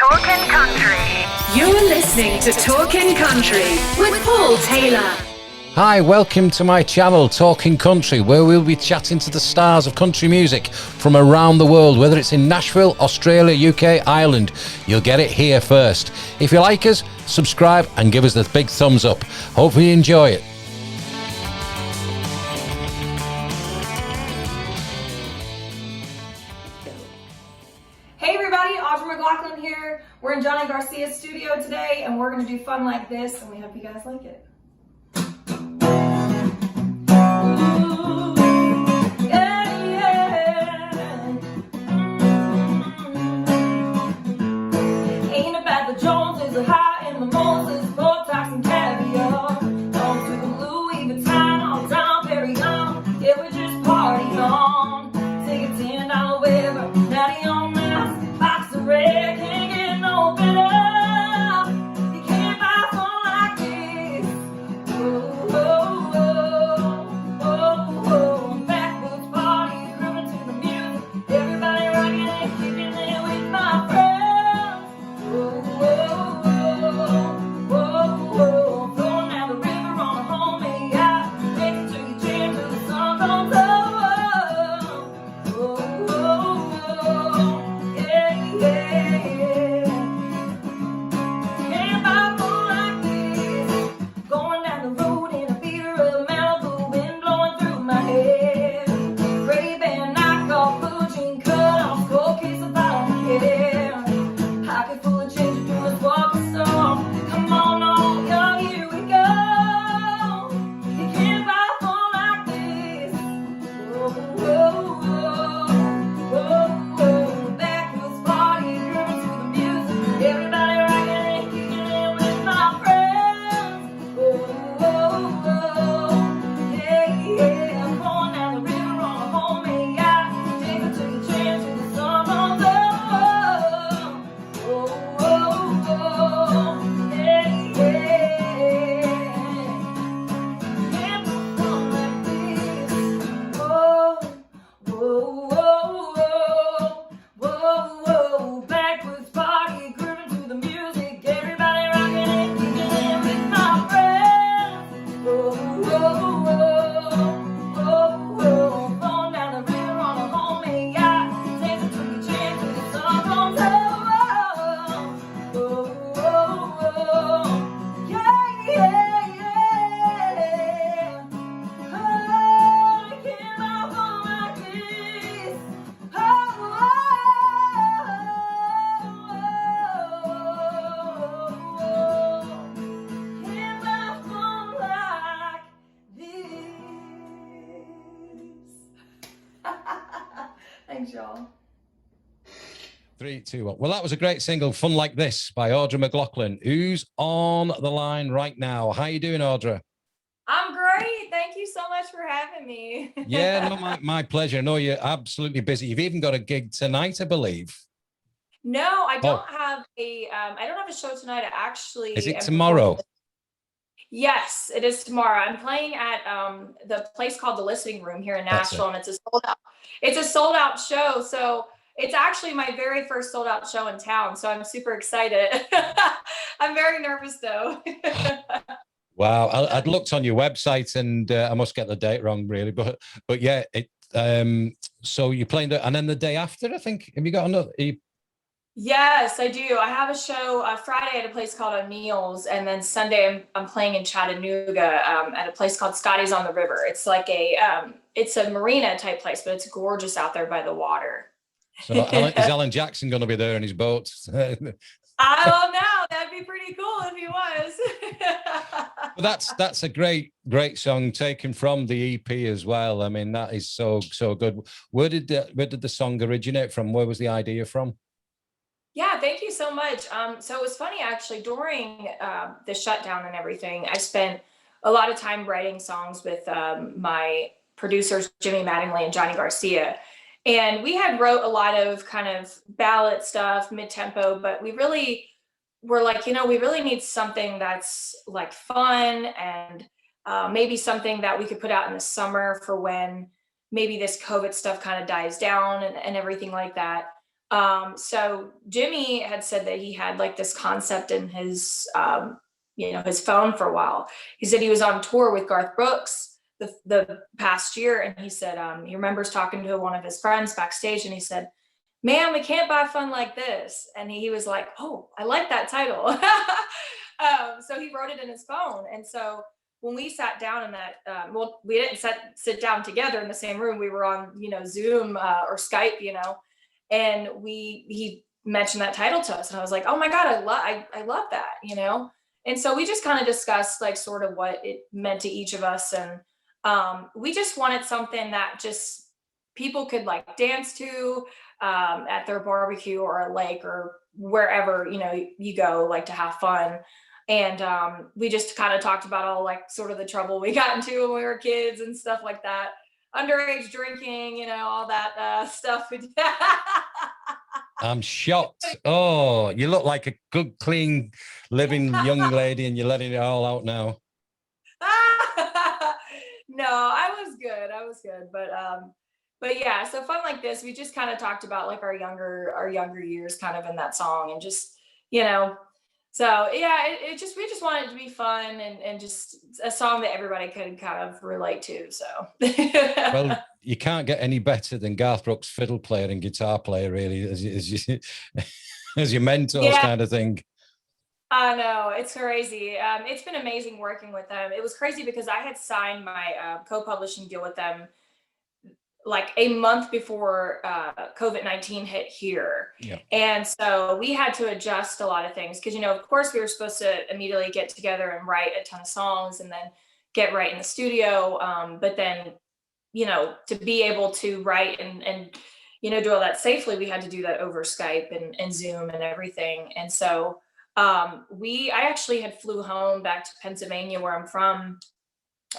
Talkin' Country. You're listening to Talkin' Country with Paul Taylor. Hi, welcome to my channel, Talking Country, where we'll be chatting to the stars of country music from around the world, whether it's in Nashville, Australia, UK, Ireland. You'll get it here first. If you like us, subscribe and give us the big thumbs up. Hopefully you enjoy it. Hey everybody, Audra McLaughlin here. We're in Johnny Garcia's studio today and we're going to do fun like this and we hope you guys like it. Thanks, y'all. 3, 2, 1. Well, that was a great single, Fun Like This, by Audra McLaughlin, who's on the line right now. How you doing, Audra? I'm great. Thank you so much for having me. Yeah, no, my pleasure. I know you're absolutely busy. You've even got a gig tonight, I believe. No, I don't have a show tonight. I actually Is it tomorrow? Yes, it is tomorrow. I'm playing at the place called the Listening Room here in Nashville, and it's a sold out show. So it's actually my very first sold out show in town. So I'm super excited. I'm very nervous though. Wow, I'd looked on your website and I must get the date wrong, really, but yeah, so you're playing and then the day after, I think. Have you got another? Yes, I do. I have a show Friday at a place called O'Neill's, and then Sunday I'm playing in Chattanooga at a place called Scotty's on the River. It's like it's a marina type place, but it's gorgeous out there by the water. So is Alan Jackson going to be there in his boat? I don't know. That'd be pretty cool if he was. Well, that's a great song taken from the EP as well. I mean, that is so good. Where did the song originate from? Where was the idea from? Yeah, thank you so much. So it was funny actually, during the shutdown and everything, I spent a lot of time writing songs with my producers, Jimmy Mattingly and Johnny Garcia. And we had wrote a lot of kind of ballad stuff, mid-tempo, but we really were like, we really need something that's like fun and maybe something that we could put out in the summer for when maybe this COVID stuff kind of dies down and everything like that. So Jimmy had said that he had like this concept in his, his phone for a while. He said he was on tour with Garth Brooks the past year, and he said he remembers talking to one of his friends backstage, and he said, "Man, we can't buy fun like this." And he was like, "Oh, I like that title." So he wrote it in his phone, and so when we sat down in that, we didn't sit down together in the same room. We were on, Zoom or Skype, and he mentioned that title to us, and I was like, "Oh my god, I love that," And so we just kind of discussed like sort of what it meant to each of us, and we just wanted something that just people could like dance to at their barbecue or a lake or wherever you go like to have fun. And we just kind of talked about all like sort of the trouble we got into when we were kids and stuff like that, underage drinking, all that stuff. I'm shocked. Oh, you look like a good, clean, living young lady, and you're letting it all out now. No, I was good, but yeah, so fun like this, we just kind of talked about like our younger years kind of in that song, and just so yeah, we just wanted it to be fun, and just a song that everybody could kind of relate to. So well, you can't get any better than Garth Brooks' fiddle player and guitar player, really, as your mentors kind of thing. I know, it's crazy. It's been amazing working with them. It was crazy because I had signed my co-publishing deal with them like a month before COVID-19 hit here. Yeah. And so we had to adjust a lot of things because, of course, we were supposed to immediately get together and write a ton of songs and then get right in the studio. But then, to be able to write and do all that safely, we had to do that over Skype and Zoom and everything. And so I actually had flew home back to Pennsylvania, where I'm from,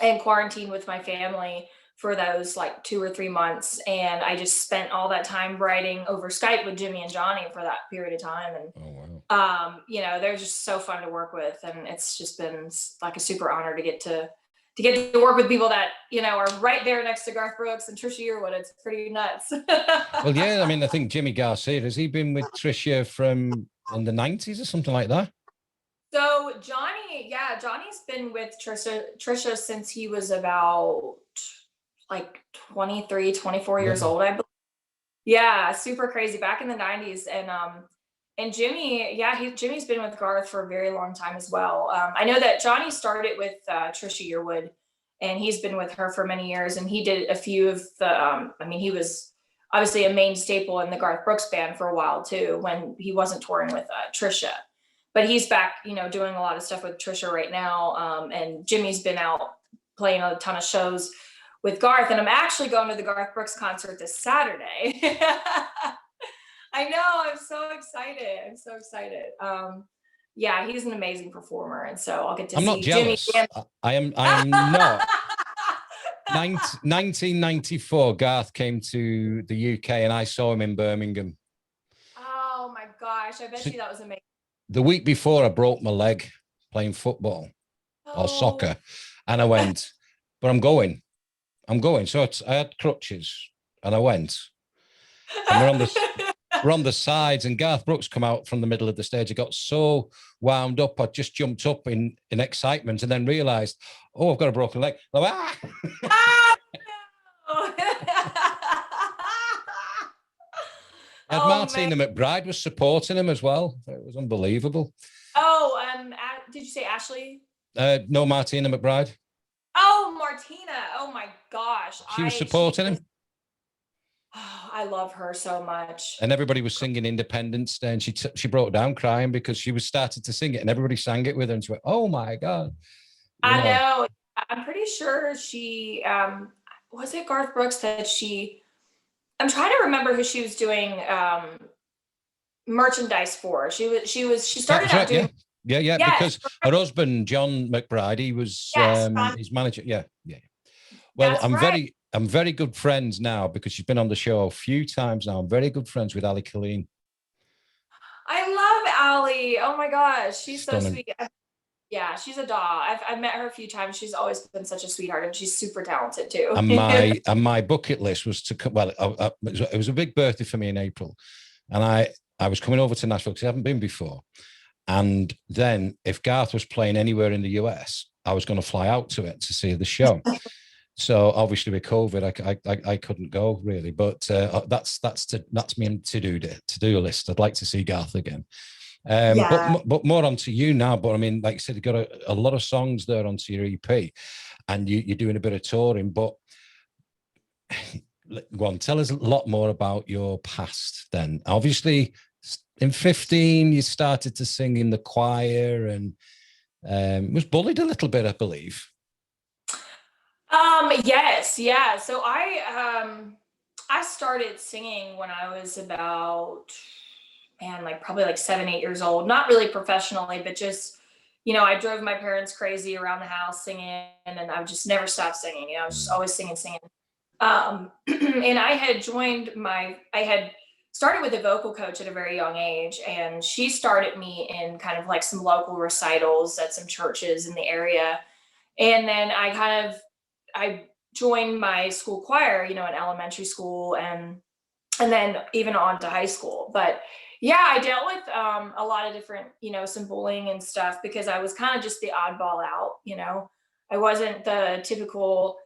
and quarantined with my family for those like 2 or 3 months. And I just spent all that time writing over Skype with Jimmy and Johnny for that period of time. And, they're just so fun to work with. And it's just been like a super honor to get to work with people that, are right there next to Garth Brooks and Trisha Yearwood. It's pretty nuts. Well, yeah, I mean, I think Jimmy Garcia, has he been with Trisha from in the 90s or something like that? So Johnny's been with Trisha since he was about like 23, 24 years old, I believe. Yeah, super crazy, back in the 90s. And Jimmy, Jimmy's been with Garth for a very long time as well. I know that Johnny started with Trisha Yearwood, and he's been with her for many years, and he did a few of the he was obviously a main staple in the Garth Brooks band for a while too, when he wasn't touring with Trisha. But he's back, doing a lot of stuff with Trisha right now. And Jimmy's been out playing a ton of shows with Garth. And I'm actually going to the Garth Brooks concert this Saturday. I know, I'm so excited. Yeah, he's an amazing performer. And so I'll get to see not jealous. Jimmy. I am not. 1994, Garth came to the UK and I saw him in Birmingham. Oh my gosh, I bet you that was amazing. The week before, I broke my leg playing football or soccer, and I went, but I'm going. So I had crutches, and I went. And we're on the sides, and Garth Brooks come out from the middle of the stage. I got so wound up, I just jumped up in excitement, and then realised, oh, I've got a broken leg. I'm like, And Martina McBride was supporting him as well. It was unbelievable. Oh, did you say Ashley? No, Martina McBride. Oh, Martina. Oh my gosh. She was supporting him. Oh, I love her so much. And everybody was singing Independence Day, and she broke down crying because she was started to sing it, and everybody sang it with her, and she went, oh my God. I know. I'm pretty sure she, was it Garth Brooks that I'm trying to remember who she was doing merchandise for. She started out doing. Yeah, because her husband, John McBride, he was his manager. Yeah. Well, I'm very good friends now because she's been on the show a few times now. I'm very good friends with Ali Colleen. I love Ali. Oh my gosh, she's so sweet. Yeah, she's a doll. I've met her a few times. She's always been such a sweetheart, and she's super talented too. And my bucket list was to come. Well, it was a big birthday for me in April, And I was coming over to Nashville because I haven't been before. And then if Garth was playing anywhere in the US, I was going to fly out to it to see the show. So obviously with COVID, I couldn't go really, but that's me to-do list. I'd like to see Garth again. But more onto you now. But I mean, like you said, you've got a lot of songs there onto your EP, and you're doing a bit of touring. But go on, tell us a lot more about your past. Then, obviously, in 15, you started to sing in the choir and was bullied a little bit, I believe. Yes, yeah. So I started singing when I was about, man, like probably like 7, 8 years old. Not really professionally, but just, I drove my parents crazy around the house singing, and I would just never stop singing. I was just always singing. And I had started with a vocal coach at a very young age, and she started me in kind of like some local recitals at some churches in the area. And then I joined my school choir, in elementary school, and then even on to high school. But yeah, I dealt with a lot of different, some bullying and stuff, because I was kind of just the oddball out. I wasn't the typical,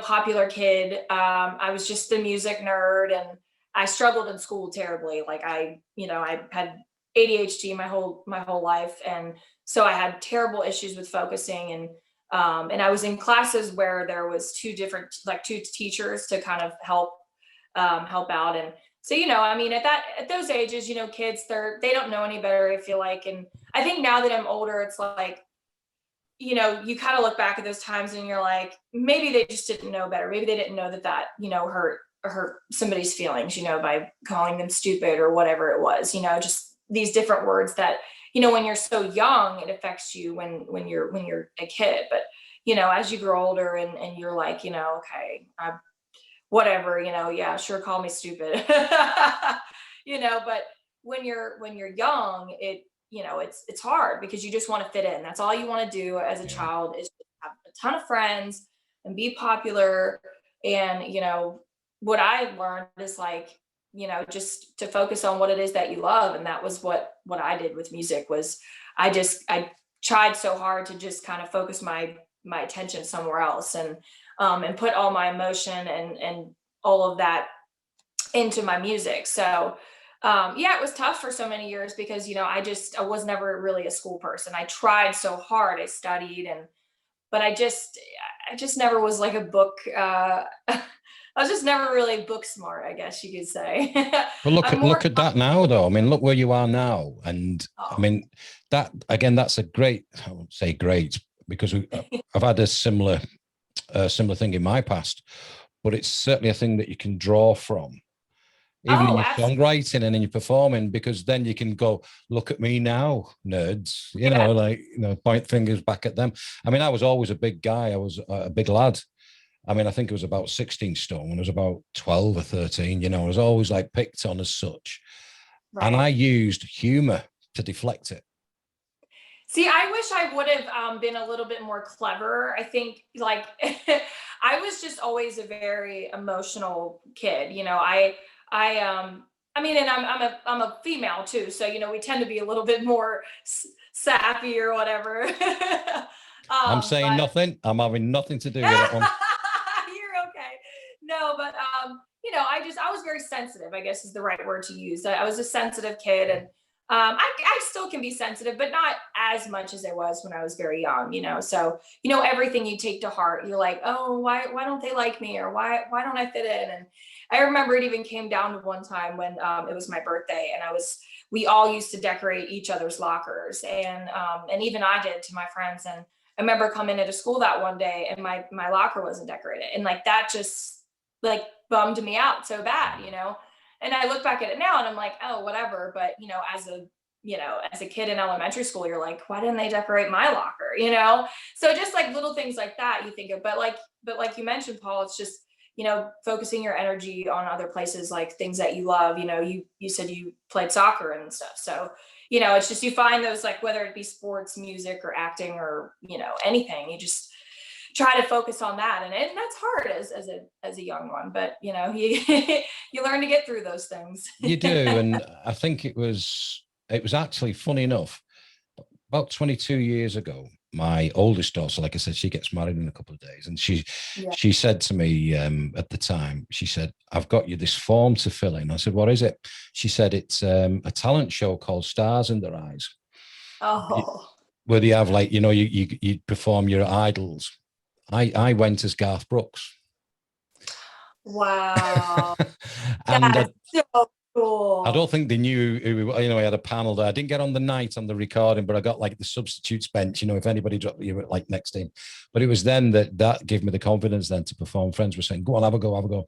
popular kid. I was just the music nerd, and I struggled in school terribly. Like I had ADHD my whole life, and so I had terrible issues with focusing, and I was in classes where there was two teachers to kind of help out. And so, I mean, at those ages, kids, they don't know any better, I feel like. And I think now that I'm older, it's like, you kind of look back at those times and you're like, maybe they just didn't know better. Maybe they didn't know that, hurt somebody's feelings, by calling them stupid or whatever it was, just these different words that, when you're so young, it affects you when you're a kid. But, as you grow older and you're like, okay, whatever, yeah, sure, call me stupid, but when you're young, it's hard because you just want to fit in. That's all you want to do as a child, is have a ton of friends and be popular. And, what I learned is like, just to focus on what it is that you love. And that was what I did with music. Was I tried so hard to just kind of focus my attention somewhere else, and put all my emotion and all of that into my music. So it was tough for so many years because, I was never really a school person. I tried so hard. I studied, but I just never was like a book. I was just never really book smart, I guess you could say. But look at that now, though. I mean, look where you are now. And I mean, that again, that's a great, I won't say great, because I've had a similar thing in my past, but it's certainly a thing that you can draw from, even in your songwriting and in your performing, because then you can go, look at me now, nerds, point fingers back at them. I mean, I was always a big guy. I was a big lad. I mean, I think it was about 16 stone when I was about 12 or 13, I was always like picked on as such. Right. And I used humor to deflect it. See, I wish I would have been a little bit more clever. I think like I was just always a very emotional kid. I mean, and I'm a female too. So, we tend to be a little bit more sappy or whatever. I'm saying nothing. I'm having nothing to do with that one. You're okay. No, but, I was very sensitive, I guess is the right word to use. I was a sensitive kid, and I still can be sensitive, but not as much as I was when I was very young, so, everything you take to heart, you're like, oh, why don't they like me? Or why don't I fit in? And I remember it even came down to one time when it was my birthday, and we all used to decorate each other's lockers, and even I did to my friends. And I remember coming into school that one day and my locker wasn't decorated. And like, that just like bummed me out so bad, and I look back at it now and I'm like, oh, whatever. But, as a kid in elementary school, you're like, why didn't they decorate my locker? So just like little things like that you think of, but like you mentioned, Paul, it's just, focusing your energy on other places, like things that you love. You said you played soccer and stuff. So, it's just, you find those, like, whether it be sports, music, or acting, or, anything, you just try to focus on that. And that's hard as a young one, but you know, you learn to get through those things. You do. And I think it was actually funny enough, about 22 years ago, my oldest daughter, like I said, she gets married in a couple of days. And she said to me at the time, she said, I've got you this form to fill in. I said, what is it? She said, it's a talent show called Stars in Their Eyes. Oh. Where they have like, you know, you perform your idols. I went as Garth Brooks. Wow. And that's so cool. I don't think they knew who, you know, I had a panel there. I didn't get on the night on the recording, but I got like the substitutes bench, you know, if anybody dropped you like next in. But it was then that gave me the confidence then to perform. Friends were saying, go on, have a go.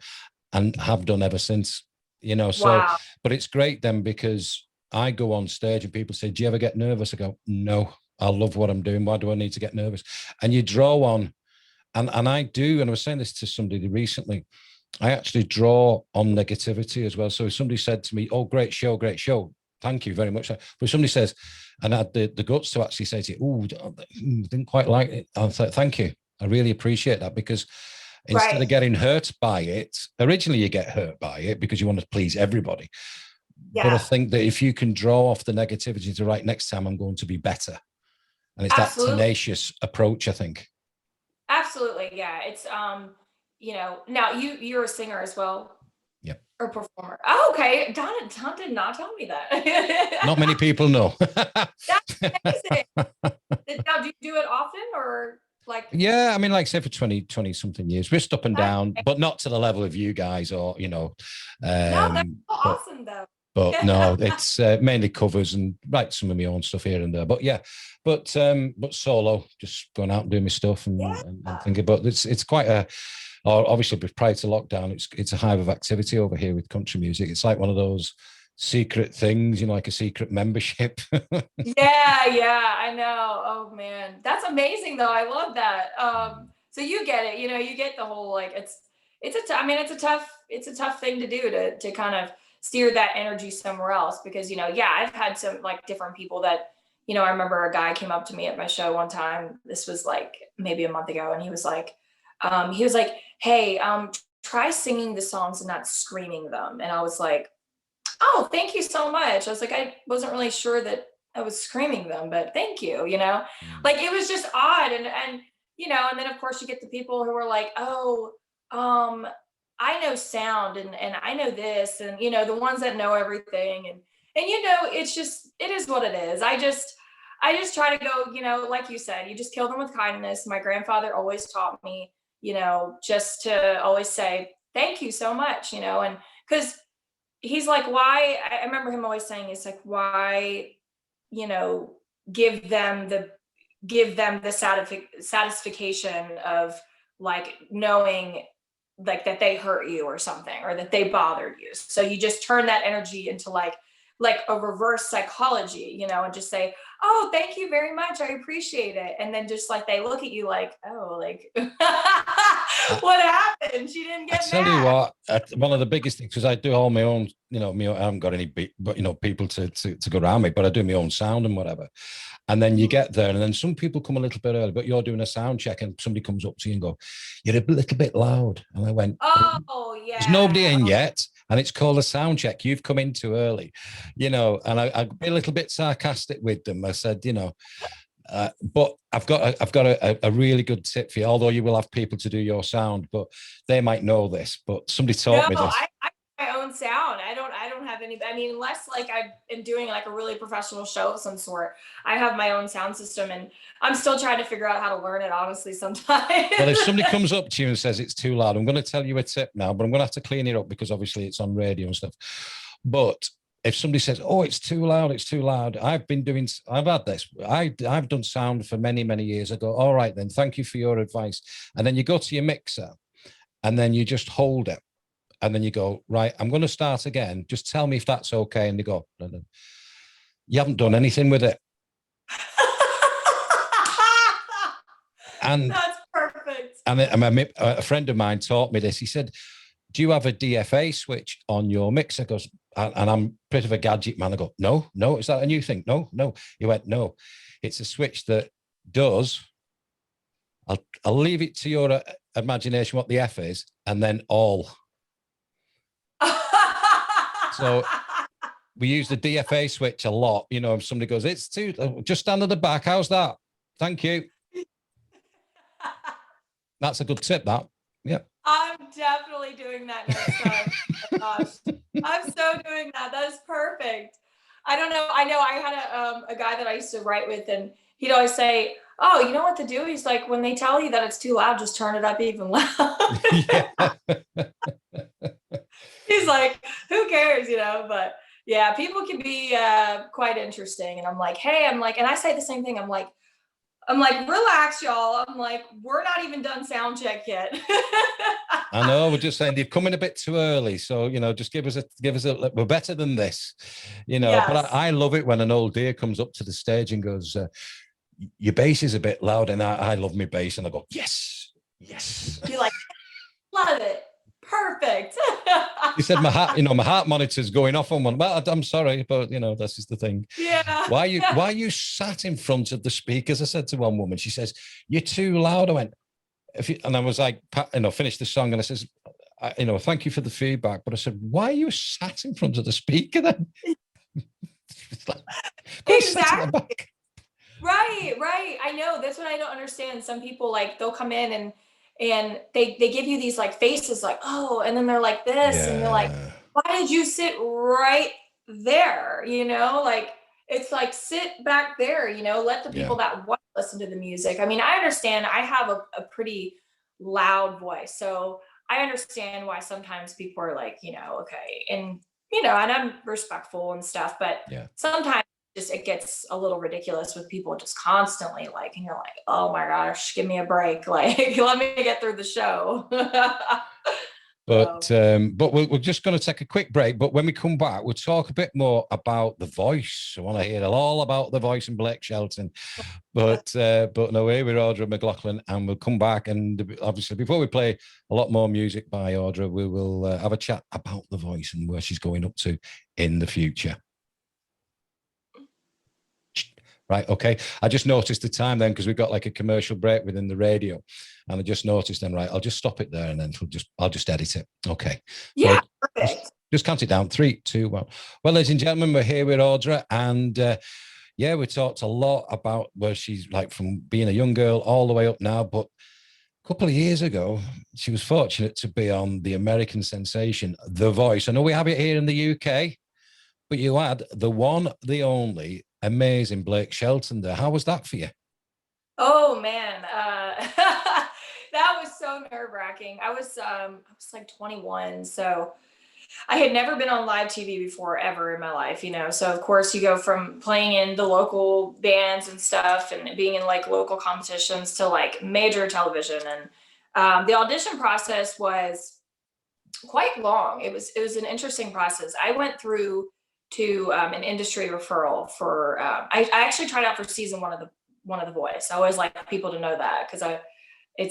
And have done ever since, you know. So, wow. But it's great then because I go on stage and people say, do you ever get nervous? I go, no, I love what I'm doing. Why do I need to get nervous? And you draw on, and I do, and I was saying this to somebody recently, I actually draw on negativity as well. So if somebody said to me, oh, great show, thank you very much. But if somebody says, and I had the guts to actually say to you, oh, didn't quite like it, I thought, thank you. I really appreciate that, because instead of getting hurt by it, originally you get hurt by it because you want to please everybody. Yeah. But I think that if you can draw off the negativity to right, next time I'm going to be better. And it's Absolutely. That tenacious approach, I think. Absolutely. Yeah. It's, you know, now you're a singer as well. Yep. Or performer. Oh, okay. Don did not tell me that. Not many people know. That's amazing. Now, do you do it often or like? Yeah, I mean, like I said, for 20 something years, just up and down, but not to the level of you guys or, you know. No, that's awesome though. But no, it's mainly covers and write some of my own stuff here and there. But yeah, but solo, just going out and doing my stuff and thinking. But it's quite a, obviously prior to lockdown, it's a hive of activity over here with country music. It's like one of those secret things, you know, like a secret membership. yeah, I know. Oh man, that's amazing though. I love that. So you get it, you know, you get the whole like it's a tough thing to do to kind of steer that energy somewhere else, because, you know, yeah, I've had some like different people that, you know, I remember a guy came up to me at my show one time. This was like maybe a month ago, and he was like, hey, try singing the songs and not screaming them. And I was like, oh, thank you so much. I was like, I wasn't really sure that I was screaming them, but thank you, you know, like it was just odd. And, you know, and then of course you get the people who are like, oh, I know sound and I know this, and, you know, the ones that know everything and, you know, it is what it is. I just try to go, you know, like you said, you just kill them with kindness. My grandfather always taught me, you know, just to always say, thank you so much, you know, and because he's like, why, I remember him always saying, it's like, why, you know, give them the satisfaction of like knowing like that they hurt you or something, or that they bothered you. So you just turn that energy into like a reverse psychology, you know, and just say, oh, thank you very much, I appreciate it. And then just like they look at you like, oh, like what happened? She didn't get mad. I tell you what, one of the biggest things, because I do all my own, you know, I haven't got any but you know, people to go around me, but I do my own sound and whatever. And then you get there, and then some people come a little bit early, but you're doing a sound check and somebody comes up to you and go, you're a little bit loud. And I went, oh yeah, there's nobody in yet, and it's called a sound check. You've come in too early, you know. And I'd be a little bit sarcastic with them. I said, you know, but I've got a really good tip for you, although you will have people to do your sound, but they might know this, but somebody taught me this. I my own sound. I don't have any, I mean, unless like I am doing like a really professional show of some sort, I have my own sound system, and I'm still trying to figure out how to learn it, honestly, sometimes. Well, if somebody comes up to you and says it's too loud, I'm going to tell you a tip now, but I'm going to have to clean it up because obviously it's on radio and stuff. But if somebody says, oh, it's too loud, I've had this. I've done sound for many, many years. I go, all right, then, thank you for your advice. And then you go to your mixer and then you just hold it. And then you go, right, I'm going to start again. Just tell me if that's okay. And they go, no. You haven't done anything with it. And that's perfect. And a friend of mine taught me this. He said, do you have a DFA switch on your mixer? Goes, and I'm a bit of a gadget man. I go, no. Is that a new thing? No. He went, no. It's a switch that does I'll leave it to your imagination what the F is, and then all. So we use the DFA switch a lot. You know, if somebody goes, it's too, just stand at the back. How's that? Thank you. That's a good tip, that. Yeah. I'm definitely doing that next time. Oh my gosh. I'm so doing that. That is perfect. I don't know. I know I had a guy that I used to write with, and he'd always say, oh, you know what to do? He's like, when they tell you that it's too loud, just turn it up even louder. He's like, who cares, you know? But yeah, people can be quite interesting. And I'm like, hey, and I say the same thing. I'm like, relax, y'all. I'm like, we're not even done sound check yet. I know, we're just saying they've come in a bit too early. So, you know, just give us a, we're better than this, you know. Yes. But I love it when an old dear comes up to the stage and goes, your bass is a bit loud. And I love my bass. And I go, yes. You're like, love it. Perfect. He said, my heart monitor's going off on one. Well, I'm sorry, but you know, this is the thing. Yeah. Why are you sat in front of the speakers? I said to one woman, she says, you're too loud. I went, and I was like, you know, finished the song, and I says, you know, thank you for the feedback. But I said, why are you sat in front of the speaker then? Like, exactly. Right. I know. That's what I don't understand. Some people, like, they'll come in and they give you these like faces like, oh, and then they're like this, and you're like, why did you sit right there? You know, like, it's like, sit back there, you know, let the people that want to listen to the music. I mean, I understand I have a pretty loud voice, so I understand why sometimes people are like, you know, okay, and you know, and I'm respectful and stuff, but sometimes it gets a little ridiculous with people just constantly like, and you're like, oh my gosh, give me a break. Like, let me get through the show. But we're just going to take a quick break. But when we come back, we'll talk a bit more about the voice. I want to hear all about the voice and Blake Shelton. But no way, we're Audra McLaughlin, and we'll come back. And obviously, before we play a lot more music by Audra, we will have a chat about the voice and where she's going up to in the future. Right, okay. I just noticed the time then, because we've got like a commercial break within the radio, and I just noticed then, right, I'll just stop it there, and then I'll just edit it. Okay. Yeah, so perfect. Just count it down. 3, 2, 1. Well, ladies and gentlemen, we're here with Audra, and we talked a lot about where she's like from being a young girl all the way up now, but a couple of years ago, she was fortunate to be on the American sensation, The Voice. I know we have it here in the UK, but you had the one, the only, amazing Blake Shelton there. How was that for you? Oh man, that was so nerve-wracking. I was like 21, so I had never been on live TV before ever in my life, you know. So of course you go from playing in the local bands and stuff and being in like local competitions to like major television, and the audition process was quite long. It was an interesting process. I went through to an industry referral for I actually tried out for season one of the Voice. I always like people to know that, because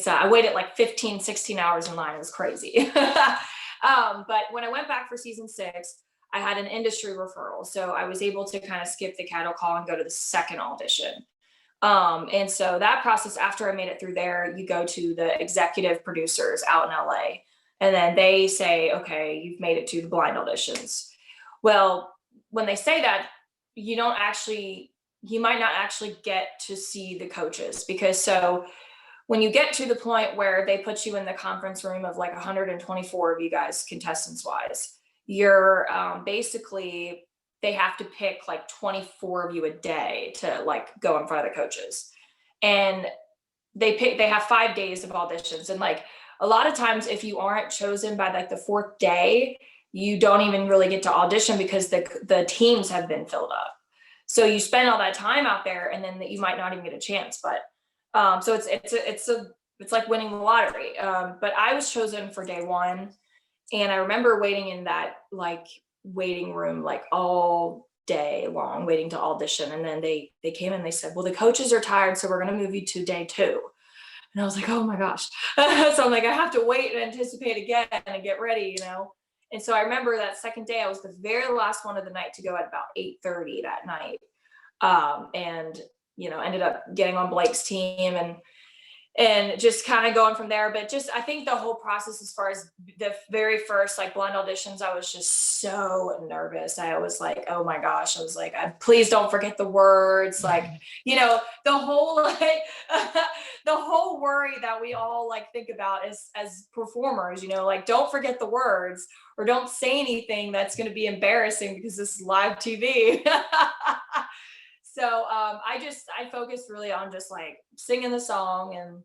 I waited like 15 16 hours in line. It was crazy. But when I went back for season 6, I had an industry referral, so I was able to kind of skip the cattle call and go to the second audition. And so that process, after I made it through there, you go to the executive producers out in LA, and then they say, okay, you've made it to the blind auditions. Well, when they say that, you might not actually get to see the coaches, because so when you get to the point where they put you in the conference room of like 124 of you guys, contestants wise, you're basically, they have to pick like 24 of you a day to like go in front of the coaches. And they have 5 days of auditions. And like a lot of times, if you aren't chosen by like the 4th day, you don't even really get to audition, because the teams have been filled up. So you spend all that time out there, and then you might not even get a chance. But so it's like winning the lottery. But I was chosen for day 1, and I remember waiting in that like waiting room like all day long, waiting to audition. And then they came and they said, well, the coaches are tired, so we're going to move you to day 2. And I was like, oh my gosh. So I'm like, I have to wait and anticipate again and get ready, you know? And so I remember that second day, I was the very last one of the night to go at about 8:30 that night. And, you know, ended up getting on Blake's team. And and just kind of going from there. But just, I think the whole process, as far as the very first like blind auditions, I was just so nervous. I was like, oh my gosh, I was like, please don't forget the words. Like, you know, the whole like the whole worry that we all like think about as performers, you know, like don't forget the words or don't say anything that's going to be embarrassing because this is live TV. So I focused really on just like singing the song and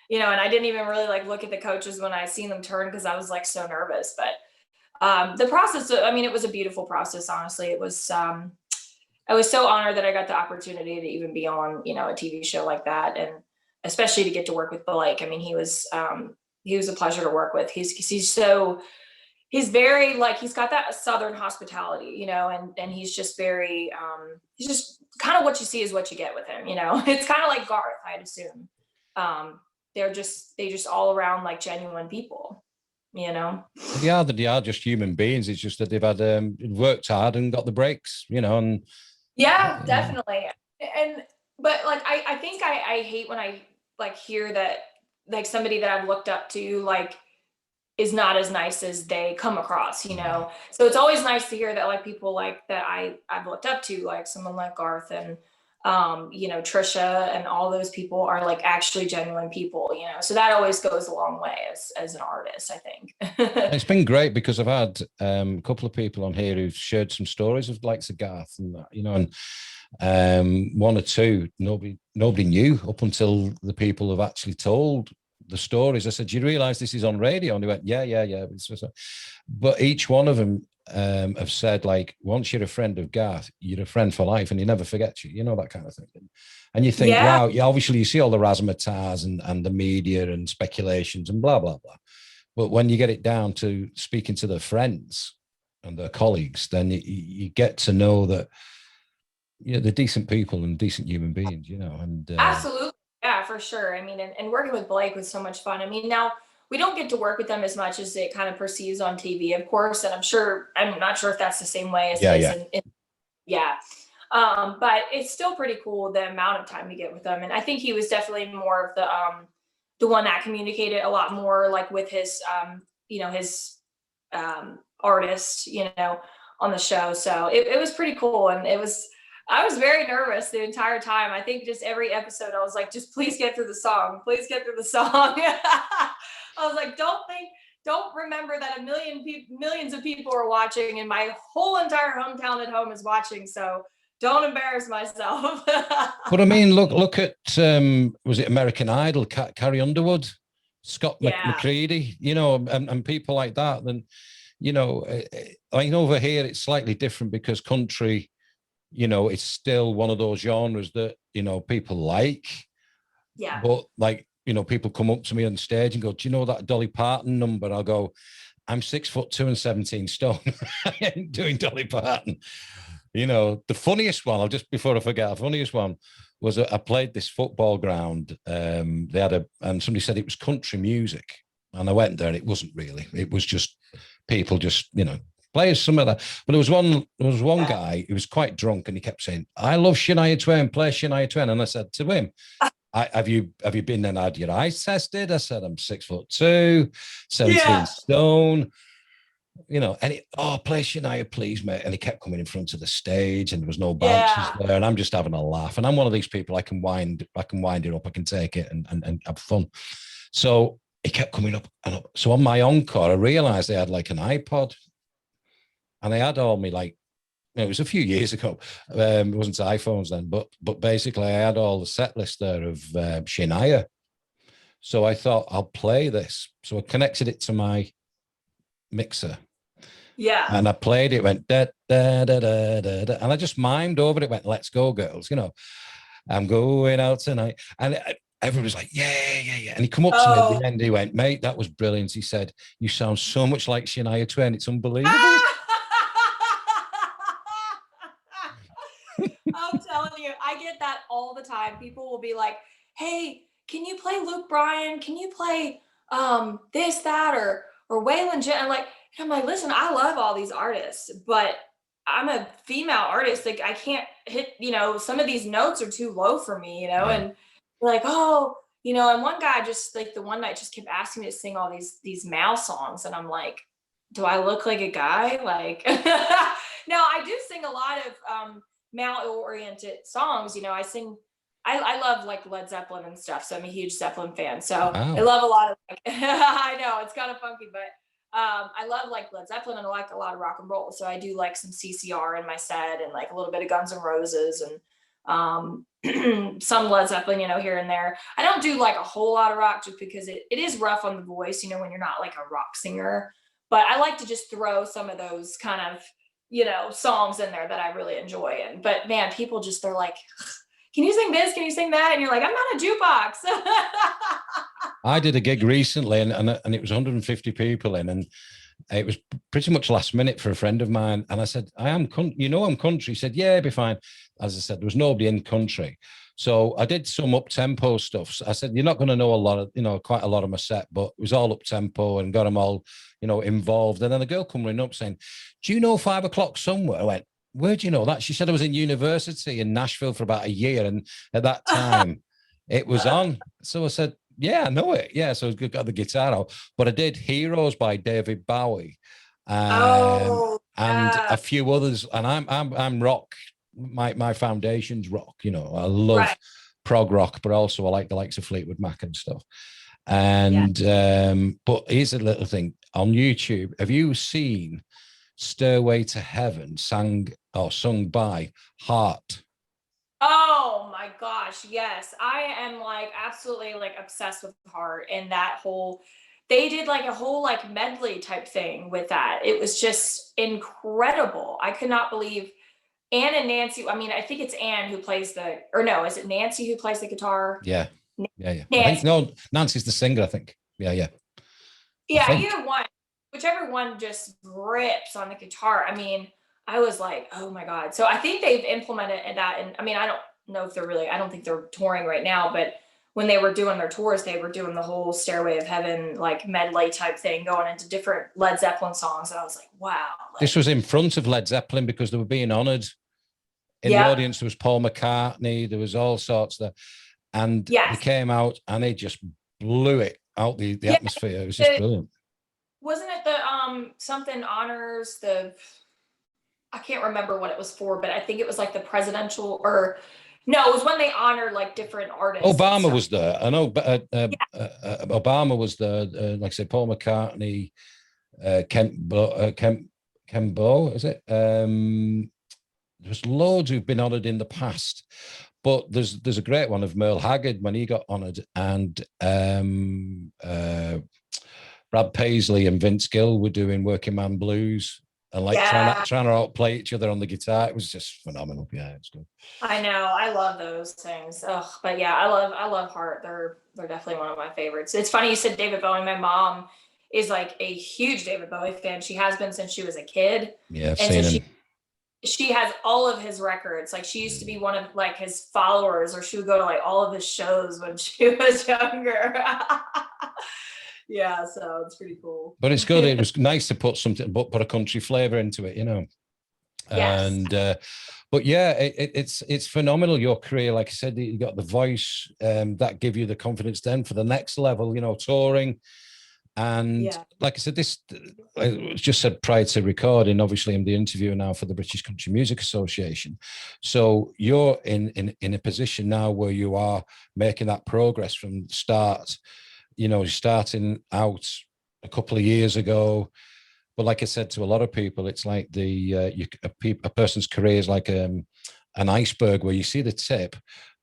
you know, and I didn't even really like look at the coaches when I seen them turn because I was like so nervous. But the process, I mean, it was a beautiful process. Honestly, it was. I was so honored that I got the opportunity to even be on, you know, a TV show like that, and especially to get to work with Blake. I mean, he was a pleasure to work with. He's very like, he's got that Southern hospitality, you know, and he's just very, he's just kind of what you see is what you get with him, you know. It's kind of like Garth, I'd assume. They just all around like genuine people, you know. They are just human beings. It's just that they've had worked hard and got the breaks, you know. And yeah, definitely. But like I think I hate when I like hear that like somebody that I've looked up to like is not as nice as they come across, you know. So it's always nice to hear that like people like that I've looked up to, like someone like Garth and you know, Trisha and all those people are like actually genuine people, you know. So that always goes a long way as an artist, I think. It's been great because I've had a couple of people on here who've shared some stories of like Garth and that, you know, and one or two nobody knew up until the people have actually told the stories. I said, do you realize this is on radio? And they went, yeah. But each one of them have said, like, once you're a friend of Garth, you're a friend for life and he never forgets you, you know, that kind of thing. And you think, wow, obviously you see all the razzmatazz and the media and speculations and blah, blah, blah. But when you get it down to speaking to their friends and their colleagues, then you get to know that, you know, they're decent people and decent human beings, you know. And absolutely. Yeah, for sure. I mean, and working with Blake was so much fun. I mean, now we don't get to work with them as much as it kind of perceives on TV, of course. And I'm not sure if that's the same way as yeah. But it's still pretty cool the amount of time we get with them. And I think he was definitely more of the one that communicated a lot more like with his, you know, his artist, you know, on the show. So it was pretty cool. And I was very nervous the entire time. I think just every episode I was like, just please get through the song. Please get through the song. I was like, don't remember that millions of people are watching and my whole entire hometown at home is watching. So don't embarrass myself. But I mean, look at, was it American Idol, Carrie Underwood, Scott McCready, you know, and people like that. Then, you know, I mean, over here, it's slightly different because country, you know, it's still one of those genres that, you know, people like. Yeah. But like, you know, people come up to me on stage and go, do you know that Dolly Parton number? I'll go, I'm 6'2" and 17 stone. I ain't doing Dolly Parton. You know, the funniest one, before I forget, the funniest one was I played this football ground. They had and somebody said it was country music. And I went there and it wasn't really. It was just people just, you know, players, some of that. But there was one guy who was quite drunk and he kept saying, I love Shania Twain, play Shania Twain. And I said to him, have you been and had your eyes tested? I said, I'm 6'2", 17 stone. You know, and play Shania, please, mate. And he kept coming in front of the stage and there was no bouncers there. And I'm just having a laugh. And I'm one of these people, I can wind it up, I can take it and have fun. So he kept coming up and up. So on my encore, I realized they had like an iPod. And they had all me like, it was a few years ago. It wasn't iPhones then, but basically I had all the set list there of Shania. So I thought I'll play this. So I connected it to my mixer. Yeah. And I played it, went da da da da da da, and I just mimed over it, went, let's go, girls, you know, I'm going out tonight. And everyone was like, yeah. And he come up to me at the end, he went, mate, that was brilliant. He said, you sound so much like Shania Twain, it's unbelievable. I'm telling you, I get that all the time. People will be like, hey, can you play Luke Bryan? Can you play this, that, or Waylon Jen? I'm like, listen, I love all these artists, but I'm a female artist. Like I can't hit, you know, some of these notes are too low for me, you know, and like, oh, and one guy just like the one night just kept asking me to sing all these male songs. And I'm like, do I look like a guy? Like, no, I do sing a lot of male oriented songs. I love like Led Zeppelin and stuff. So I'm a huge Zeppelin fan. So I love a lot of like, I know it's kind of funky, but I love like Led Zeppelin and I like a lot of rock and roll. So I do like some CCR in my set and like a little bit of Guns N' Roses and some Led Zeppelin, here and there. I don't do like a whole lot of rock just because it is rough on the voice, when you're not like a rock singer. But I like to just throw some of those kind of, songs in there that I really enjoy. But man, people just, they're like, can you sing this? Can you sing that? And you're like, I'm not a jukebox. I did a gig recently and it was 150 people in, and it was pretty much last minute for a friend of mine. And I said, I'm country. He said, yeah, it'd be fine. As I said, there was nobody in country. So I did some up-tempo stuff. So I said, you're not going to know a lot of, quite a lot of my set, but it was all up-tempo and got them all, involved. And then a girl come running up saying, do you know 5 o'clock somewhere? I went, where do you know that? She said I was in university in Nashville for about a year. And at that time it was on. So I said, yeah, I know it. Yeah. So I got the guitar out, but I did Heroes by David Bowie and a few others. And I'm rock. My foundation's rock, I love prog rock, but also I like the likes of Fleetwood Mac and stuff. And but here's a little thing on YouTube. Have you seen Stairway to Heaven sung by Heart? Oh my gosh, yes. I am like absolutely like obsessed with Heart, and that whole, they did like a whole like medley type thing with that. It was just incredible. I could not believe Ann and Nancy. I mean, I think it's Ann who plays is it Nancy who plays the guitar? Yeah. I think no, Nancy's the singer, I think. Yeah, either one, whichever one just rips on the guitar. I mean, I was like, oh my God. So I think they've implemented that. And I mean, I don't know if I don't think they're touring right now, but when they were doing their tours, they were doing the whole Stairway of Heaven, like medley type thing, going into different Led Zeppelin songs. And I was like, wow. This was in front of Led Zeppelin because they were being honored. In the audience, there was Paul McCartney, there was all sorts there. And he came out and he just blew it out the atmosphere. It was just brilliant. Wasn't it the something honors I can't remember what it was for, but I think it was like the presidential, or no, it was when they honored like different artists. Obama was there. I know, but Obama was there. Like I said, Paul McCartney, Kembo, is it? There's loads who've been honored in the past, but there's a great one of Merle Haggard when he got honored, and Brad Paisley and Vince Gill were doing Working Man Blues and like trying to outplay each other on the guitar. It was just phenomenal. Yeah, it's good. I know, I love those things. But yeah, I love Heart. They're definitely one of my favorites. It's funny you said David Bowie. My mom is like a huge David Bowie fan. She has been since she was a kid. Yeah, I've seen him. She has all of his records. Like she used to be one of like his followers, or she would go to like all of his shows when she was younger. Yeah, so it's pretty cool. But it's good. It was nice to put a country flavor into it, Yes. And but yeah, it's phenomenal, your career. Like I said, you got the voice that give you the confidence then for the next level, touring. And like I said, this I just said prior to recording, obviously I'm the interviewer now for the British Country Music Association. So you're in a position now where you are making that progress from the start, starting out a couple of years ago. But like I said to a lot of people, it's like a person's career is like an iceberg where you see the tip,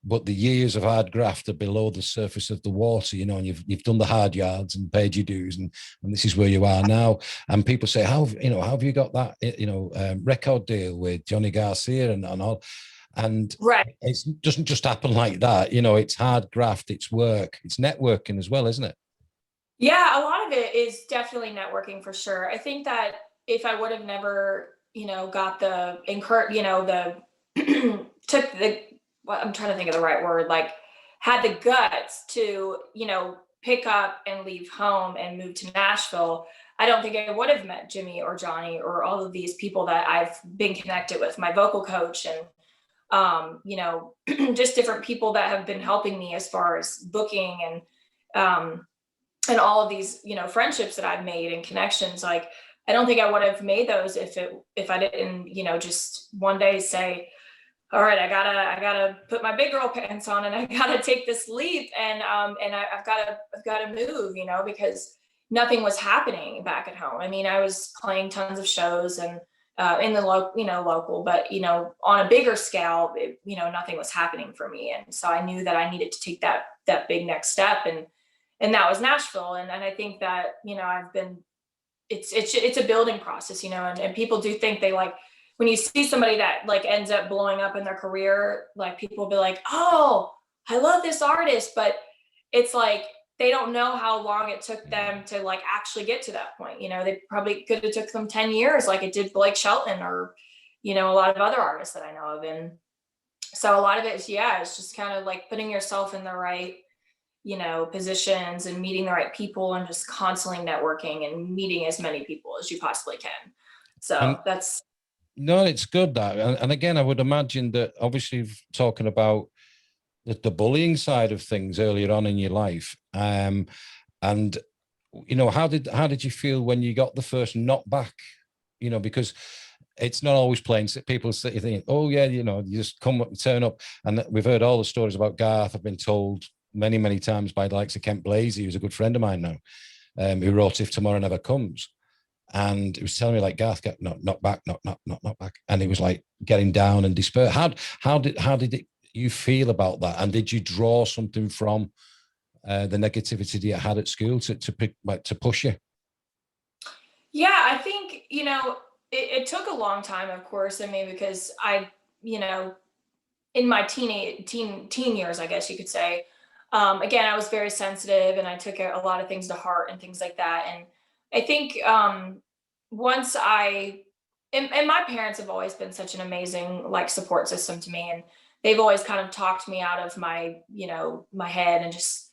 but the years of hard graft are below the surface of the water, and you've done the hard yards and paid your dues, and this is where you are now. And people say, how have you got that, record deal with Johnny Garcia and all? And it doesn't just happen like that. It's hard graft, it's work, it's networking as well, isn't it? Yeah, a lot of it is definitely networking for sure. I think that if I would have never, got the took the, I'm trying to think of the right word, like had the guts to, pick up and leave home and move to Nashville, I don't think I would have met Jimmy or Johnny or all of these people that I've been connected with, my vocal coach and you know, just different people that have been helping me as far as booking and all of these, you know, friendships that I've made and connections. Like, I don't think I would have made those if I didn't, you know, just one day say, all right, I gotta put my big girl pants on and I gotta take this leap and I've gotta move, you know, because nothing was happening back at home. I mean, I was playing tons of shows and in the local, but you know, on a bigger scale, you know, nothing was happening for me, and so I knew that I needed to take that big next step, and that was Nashville, and I think that, you know, it's a building process, you know, and people do think they like, when you see somebody that like ends up blowing up in their career, like people will be like, oh, I love this artist, but it's like they don't know how long it took them to like actually get to that point. You know, they probably could have took them 10 years like it did Blake Shelton or, you know, a lot of other artists that I know of. And so a lot of it is, yeah, it's just kind of like putting yourself in the right, you know, positions and meeting the right people and just constantly networking and meeting as many people as you possibly can. So that's. No, it's good that. And again, I would imagine that obviously talking about the bullying side of things earlier on in your life. And you know, how did you feel when you got the first knockback? You know, because it's not always plain. People think, oh yeah, you know, you just come up and turn up. And we've heard all the stories about Garth. I've been told many, many times by the likes of Kent Blasey, who's a good friend of mine now, who wrote If Tomorrow Never Comes. And he was telling me like, Garth got knocked back, knocked back. And he was like getting down and despair. How did you feel about that? And did you draw something from the negativity that you had at school to push you? Yeah, I think, you know, it took a long time, of course. I mean, because I, you know, in my teen years, I guess you could say, again, I was very sensitive and I took a lot of things to heart and things like that. And I think once and my parents have always been such an amazing like support system to me, and they've always kind of talked me out of my, you know, my head and just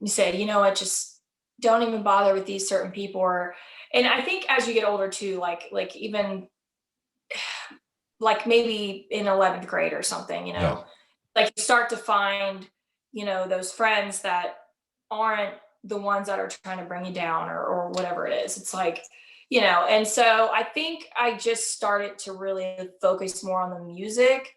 said, you know what, just don't even bother with these certain people. And I think as you get older too, like even like maybe in 11th grade or something, you know, Yeah. like you start to find, you know, those friends that aren't the ones that are trying to bring you down or whatever it is. It's like, you know, and so I think I just started to really focus more on the music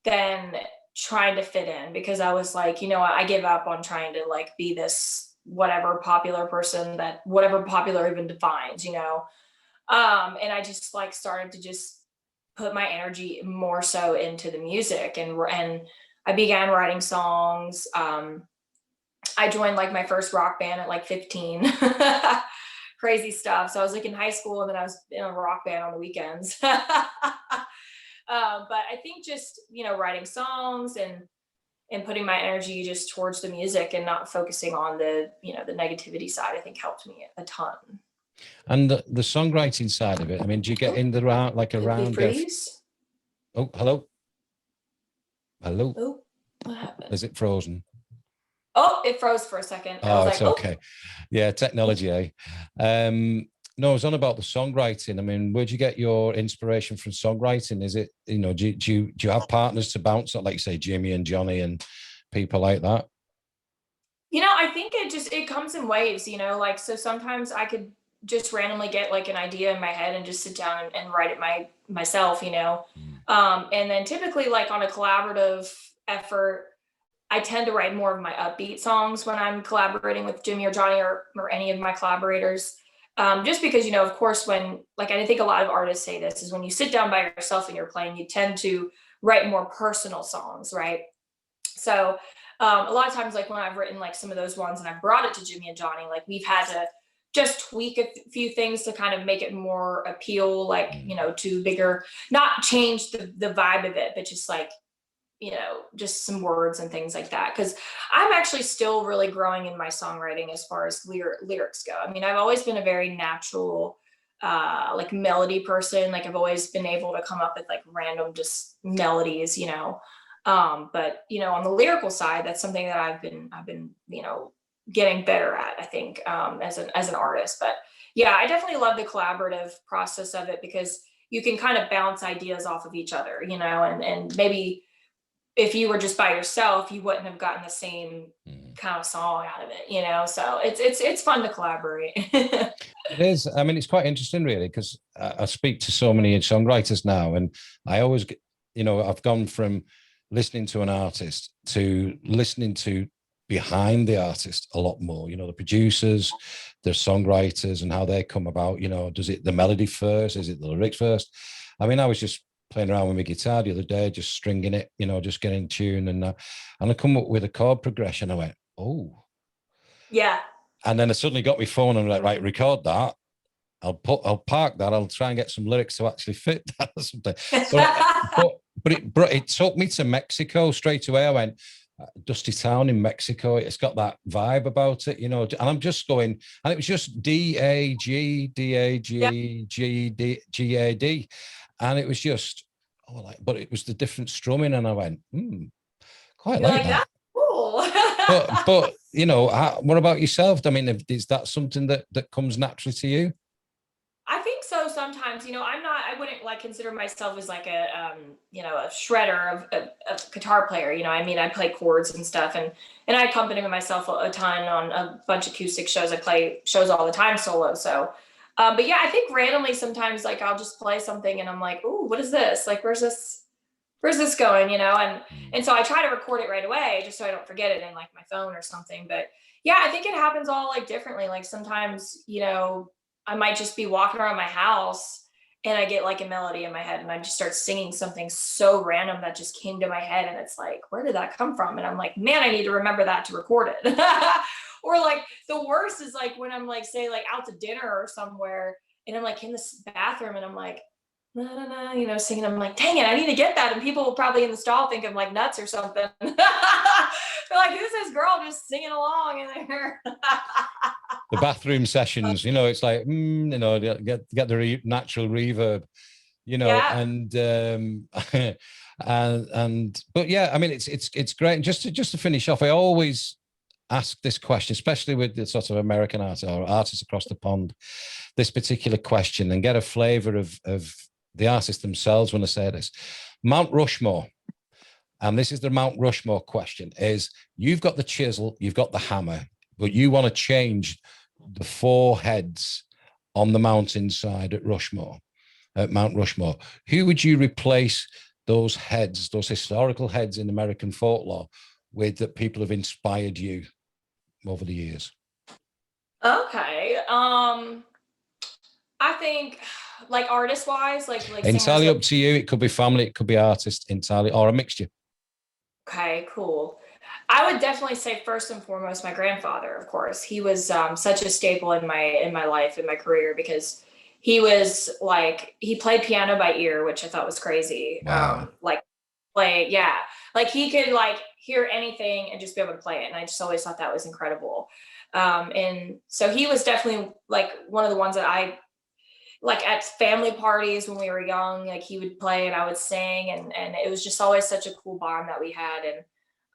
than trying to fit in, because I was like, you know, I give up on trying to like be this whatever popular person that whatever popular even defines, you know. And I just like started to just put my energy more so into the music, and I began writing songs. I joined like my first rock band at like 15. Crazy stuff. So I was like in high school and then I was in a rock band on the weekends. But I think just, you know, writing songs and putting my energy just towards the music and not focusing on the, you know, the negativity side, I think helped me a ton. And the songwriting side of it, I mean, do you get in the round like around? Freeze? Oh, hello. Oh, what happened? Is it frozen? Oh, it froze for a second. Oh, it's like, okay. Yeah, technology, eh? No, I was on about the songwriting. I mean, where'd you get your inspiration from songwriting? Is it, you know, do you have partners to bounce on, like you say, Jimmy and Johnny and people like that? You know, I think it comes in waves, you know, like, so sometimes I could just randomly get like an idea in my head and just sit down and write it myself, you know. And then typically like on a collaborative effort, I tend to write more of my upbeat songs when I'm collaborating with Jimmy or Johnny or any of my collaborators. Just because, you know, of course, when, like, I think a lot of artists say this, is when you sit down by yourself and you're playing, you tend to write more personal songs, right? So a lot of times, like when I've written like some of those ones and I've brought it to Jimmy and Johnny, like we've had to just tweak a few things to kind of make it more appeal, like, you know, to bigger, not change the vibe of it, but just like, you know, just some words and things like that. Cause I'm actually still really growing in my songwriting as far as lyrics go. I mean, I've always been a very natural, like melody person. Like I've always been able to come up with like random just melodies, you know. But you know, on the lyrical side, that's something that I've been, you know, getting better at, I think, as an artist. But yeah, I definitely love the collaborative process of it because you can kind of bounce ideas off of each other, you know, and maybe if you were just by yourself, you wouldn't have gotten the same kind of song out of it, you know? So it's fun to collaborate. It is. I mean, it's quite interesting, really, because I speak to so many songwriters now, and I always get, you know, I've gone from listening to an artist to listening to behind the artist a lot more, you know, the producers, the songwriters, and how they come about. You know, does it the melody first? Is it the lyrics first? I mean, I was just playing around with my guitar the other day, just stringing it, you know, just getting tune, and I come up with a chord progression. I went, oh, Yeah. and then I suddenly got my phone and I'm like, right, record that. I'll park that. I'll try and get some lyrics to actually fit that or something. But it took me to Mexico straight away. I went, Dusty Town in Mexico. It's got that vibe about it, you know. And I'm just going, and it was just D-A-G, D-A-G, G-D-G-A-D. And it was just, but it was the different strumming. And I went, quite like that. Cool. but you know, what about yourself? I mean, is that something that comes naturally to you? I think so. Sometimes, you know, I wouldn't like consider myself as like a, you know, a shredder of a guitar player. You know, I mean, I play chords and stuff, and I accompany myself a ton on a bunch of acoustic shows. I play shows all the time solo. So, but yeah, I think randomly sometimes like I'll just play something and I'm like, ooh, what is this? Like, where's this going? You know, and so I try to record it right away just so I don't forget it in like my phone or something. But yeah, I think it happens all like differently. Like sometimes, you know, I might just be walking around my house and I get like a melody in my head and I just start singing something so random that just came to my head. And it's like, where did that come from? And I'm like, man, I need to remember that to record it. Or like the worst is like when I'm like, say like out to dinner or somewhere and I'm like in this bathroom and I'm like, na, na, na, you know, singing. I'm like, dang it, I need to get that. And people will probably in the stall think I'm like nuts or something. They're like, who's this girl just singing along in there? The bathroom sessions, you know, it's like, you know, get the natural reverb, you know, Yeah. and but yeah, I mean, it's great. And just to finish off, I always ask this question, especially with the sort of American artists or artists across the pond, this particular question, and get a flavor of the artists themselves when I say this. Mount Rushmore, and this is the Mount Rushmore question, is you've got the chisel, you've got the hammer, but you want to change the 4 heads on the mountainside at Mount Rushmore. Who would you replace those heads, those historical heads in American folklore with that people have inspired you over the years? Okay. I think like artist wise, like entirely singers, up to you. It could be family, it could be artist, entirely, or a mixture. Okay, cool. I would definitely say first and foremost my grandfather. Of course, he was such a staple in my life, in my career, because he was like, he played piano by ear, which I thought was crazy. Wow. Like yeah, like he could like hear anything and just be able to play it, and I just always thought that was incredible. And so he was definitely like one of the ones that I like at family parties when we were young, like he would play and I would sing, and it was just always such a cool bond that we had.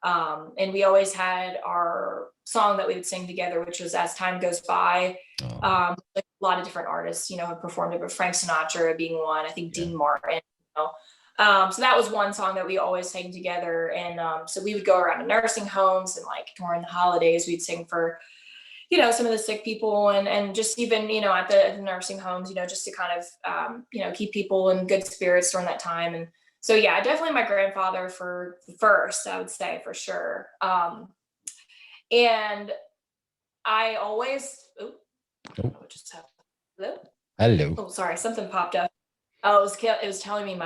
And we always had our song that we would sing together, which was As Time Goes By. Like a lot of different artists, you know, have performed it, but Frank Sinatra being one, I think Dean Martin, you know. So that was one song that we always sang together. And so we would go around to nursing homes, and like during the holidays, we'd sing for, you know, some of the sick people, and just even, you know, at the nursing homes, you know, just to kind of, you know, keep people in good spirits during that time. And so, yeah, definitely my grandfather for first, I would say, for sure. And I always, just have, hello. Oh, sorry, something popped up. Oh, it was telling me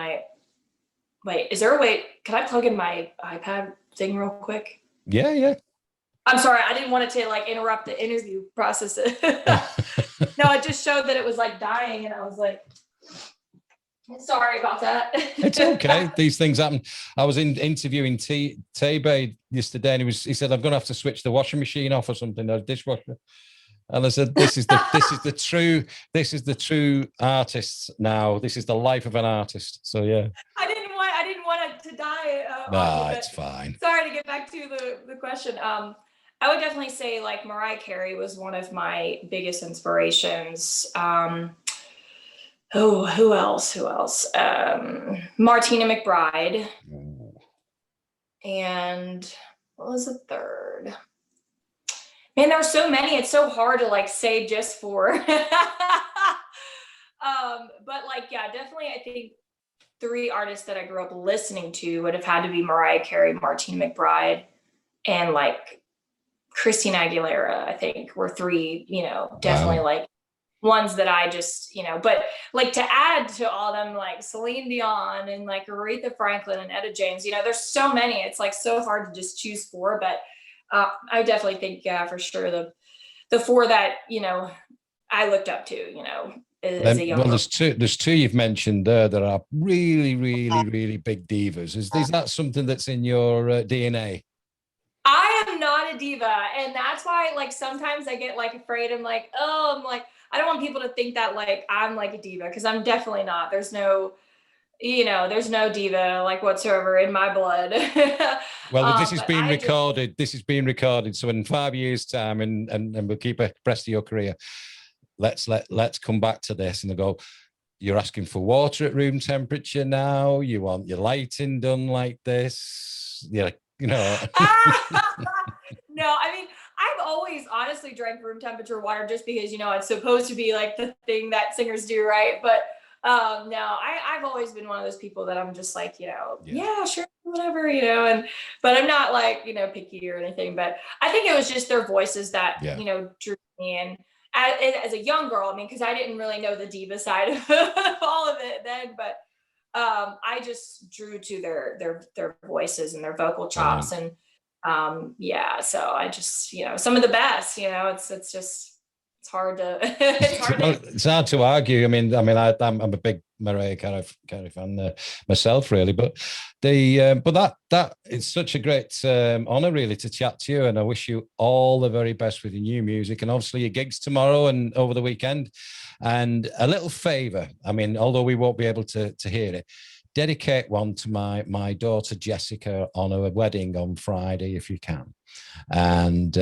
wait, is there a way, can I plug in my iPad thing real quick? Yeah. I'm sorry, I didn't want it to like interrupt the interview process. No, it just showed that it was like dying, and I was like, sorry about that. It's okay. These things happen. I was interviewing T-Bay yesterday, and he said, I'm going to have to switch the washing machine off or something, the dishwasher. And I said, this is the true artists now. This is the life of an artist. So yeah. I didn't want it to die. Nah, it's fine. Sorry, to get back to the question. I would definitely say like Mariah Carey was one of my biggest inspirations. Who else? Martina McBride. and what was the third? Man, there were so many. It's so hard to like say just 4. But like, yeah, definitely. I think 3 artists that I grew up listening to would have had to be Mariah Carey, Martina McBride, and like Christina Aguilera. I think were 3, definitely like ones that I just, but like to add to all of them, like Celine Dion and like Aretha Franklin and Etta James, there's so many. It's like so hard to just choose 4, but I definitely think, yeah, for sure the 4 that I looked up to, as a young well, girl. there's two you've mentioned there that are really, really, really big divas. Is that something that's in your DNA? I am not a diva, and that's why like sometimes I get like afraid. I'm like, I don't want people to think that like I'm like a diva, because I'm definitely not. There's no diva like whatsoever in my blood. Well, this is being recorded. This is being recorded. So in 5 years' time, and we'll keep abreast of your career. Let's come back to this, and they go, you're asking for water at room temperature now. You want your lighting done like this. Yeah, No, I mean, I've always honestly drank room temperature water just because, it's supposed to be like the thing that singers do, right? But no, I've always been one of those people that I'm just like, yeah, sure, whatever, but I'm not like, picky or anything. But I think it was just their voices that, drew me in as a young girl. I mean, because I didn't really know the diva side of all of it then, but I just drew to their voices and their vocal chops, and so I just some of the best. It's just it's hard to it's hard to argue. I mean, I'm a big Mariah Carey fan myself, really. But that it's such a great honor, really, to chat to you, and I wish you all the very best with your new music, and obviously your gigs tomorrow and over the weekend. And a little favor, I mean, although we won't be able to hear it, dedicate one to my daughter Jessica on her wedding on Friday, if you can, and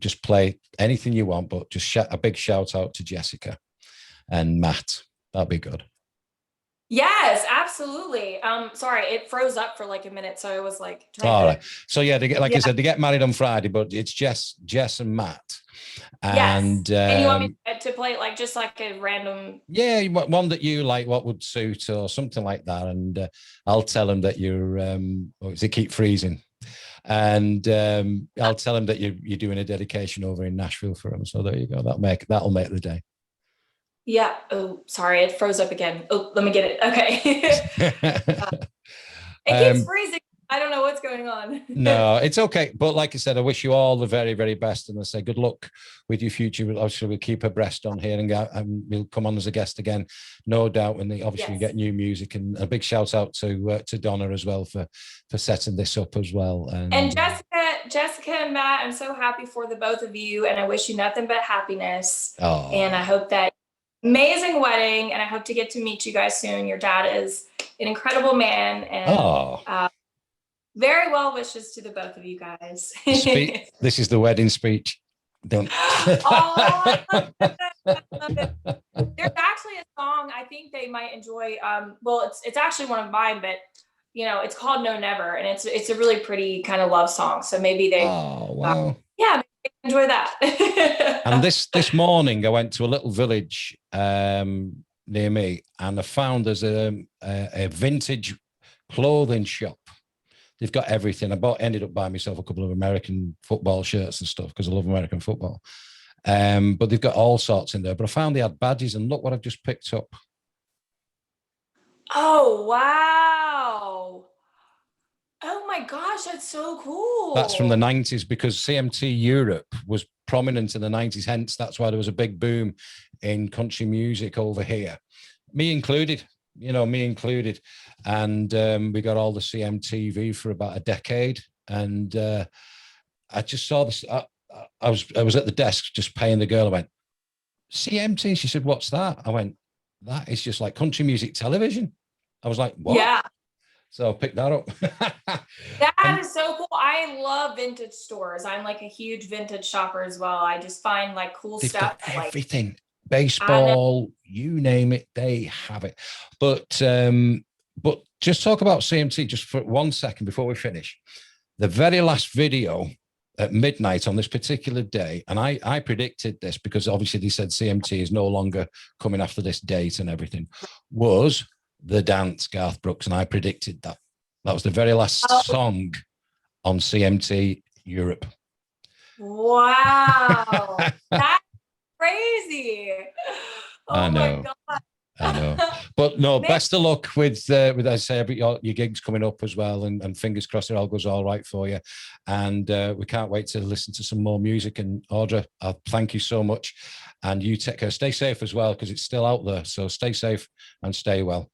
just play anything you want, but just a big shout out to Jessica and Matt. That'd be good. Yes, absolutely. Sorry, it froze up for like a minute, so I was like all right. So yeah, they get, like I said, they get married on Friday, but it's Jess and Matt. And you want me to play it like just like a random? Yeah, one that you like, what would suit or something like that, and I'll tell them that you're they keep freezing, and I'll tell them that you're doing a dedication over in Nashville for them. So there you go. That'll make the day. Yeah. Oh, sorry, it froze up again. Oh, let me get it. Okay. It keeps freezing. I don't know what's going on. No, it's okay. But like I said, I wish you all the very, very best. And I say good luck with your future. Obviously, we'll keep abreast on here, and we'll come on as a guest again, no doubt. When we get new music, and a big shout out to Donna as well for setting this up as well. And Jessica and Matt, I'm so happy for the both of you, and I wish you nothing but happiness. Oh. And I hope that amazing wedding, and I hope to get to meet you guys soon. Your dad is an incredible man, and very well wishes to the both of you guys. This is the wedding speech. Don't. I love it. There's actually a song I think they might enjoy. Well, it's actually one of mine, but it's called No Never, and it's a really pretty kind of love song. So maybe they. Oh wow. Yeah, maybe they enjoy that. And this morning, I went to a little village near me, and I found there's a vintage clothing shop. They've got everything. Ended up buying myself a couple of American football shirts and stuff because I love American football. But they've got all sorts in there. But I found they had badges, and look what I've just picked up. Oh, wow. Oh my gosh, that's so cool. That's from the 90s, because CMT Europe was prominent in the 90s. Hence, that's why there was a big boom in country music over here. Me included. And we got all the CMTV for about a decade. And I just saw this. I was at the desk just paying the girl. I went, CMT? She said, what's that? I went, that is just like country music television. I was like, what? Yeah. So I picked that up. That is so cool. I love vintage stores. I'm like a huge vintage shopper as well. I just find like cool stuff. Everything. Baseball, you name it, they have it. But just talk about CMT just for 1 second before we finish. the very last video at midnight on this particular day, and I predicted this because obviously they said CMT is no longer coming after this date and everything, was The Dance, Garth Brooks, and I predicted that. That was the very last song on CMT Europe. Wow. That's crazy. I know. My God. I know, but no, best of luck with as I say, your gigs coming up as well, and fingers crossed it all goes all right for you. And we can't wait to listen to some more music. And Audra, I'll thank you so much, and you take care. Stay safe as well, because it's still out there. So stay safe and stay well.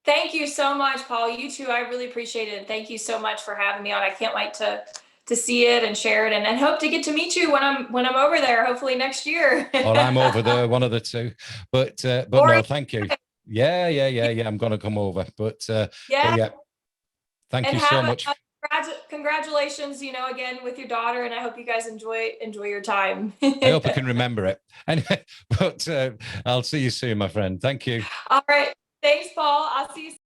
Thank you so much, Paul. You too. I really appreciate it. Thank you so much for having me on. I can't wait to see it and share it, and hope to get to meet you when I'm over there, hopefully next year. Or I'm over there, one of the two. But no, thank you. Yeah. I'm gonna come over. But yeah, thank you so much. Congratulations, again with your daughter, and I hope you guys enjoy your time. I hope I can remember it. Anyway, but I'll see you soon, my friend. Thank you. All right. Thanks, Paul. I'll see you soon.